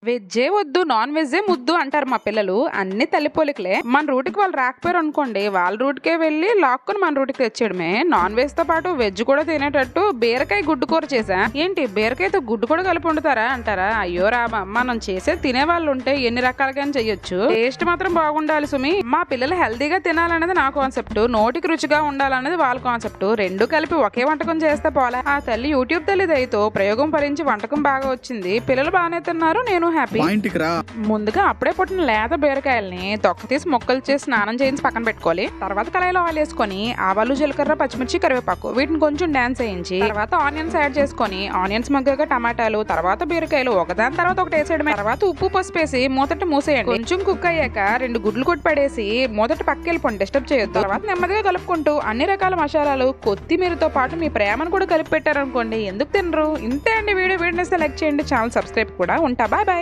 వెజ్జే వద్దు నాన్ వెజ్జే ముద్దు అంటారు మా పిల్లలు. అన్ని తల్లిపోలికలే. మన రూట్కి వాళ్ళు రాకపోయారు అనుకోండి, వాళ్ళ రూట్కే వెళ్ళి లాక్కుని మన రూట్కి తెచ్చేయడమే. నాన్ వెజ్ తో పాటు వెజ్ కూడా తినేటట్టు బీరకాయ గుడ్డు కూర చేసా. ఏంటి బీరకాయతో గుడ్డు కూడా కలిపి వండుతారా అంటారా? అయ్యో రామా, మనం చేసే తినే వాళ్ళు ఉంటే ఎన్ని రకాలుగానే చెయ్యొచ్చు. టేస్ట్ మాత్రం బాగుండాలి సుమి. మా పిల్లలు హెల్దీగా తినాలనేది నా కాన్సెప్ట్, నోటికి రుచిగా ఉండాలనేది వాళ్ళ కాన్సెప్ట్. రెండు కలిపి ఒకే వంటకం చేస్తే పోలే. ఆ తల్లి యూట్యూబ్ తల్లి దయతో ప్రయోగం ఫలించి వంటకం బాగా వచ్చింది. పిల్లలు బాగానే తిన్నారు, నేను హ్యాపీ. ముందుగా అప్పుడే పుట్టిన లేత బీరకాయల్ని తొక్క తీసి ముక్కలు చేసి స్నానం చేయించి పక్కన పెట్టుకోవాలి. తర్వాత కళాయిలో ఆయిల్ వేసుకొని ఆవాలు, జీలకర్ర, పచ్చిమిర్చి, కరివేపాకు వీటిని కొంచెం డాన్స్ వేయించి తర్వాత ఆనియన్స్ యాడ్ చేసుకొని ఆనియన్స్ మగ్గాక టమాటాలు, తర్వాత బీరకాయలు ఒకదాని తర్వాత ఒకటి వేసేయడమే. తర్వాత ఉప్పు పసుపు వేసి మూతటి మూసేయండి. కొంచెం కుక్ అయ్యాక 2 గుడ్లు కొట్టి పడేసి మొదట పక్కెళ్ళిపోండి, డిస్టర్బ్ చేయొద్దు. తర్వాత నెమ్మదిగా కలుపుకుంటూ అన్ని రకాల మసాలాలు, కొత్తిమీరతో పాటు మీ ప్రేమను కూడా కలిపి పెట్టారనుకోండి, ఎందుకు తినరు? ఇంతే అండి వీడియో. వీడియోని లైక్ చేయండి, ఛానల్ సబ్స్క్రైబ్ కూడా. ఉంటా, బాయ్ బాయ్.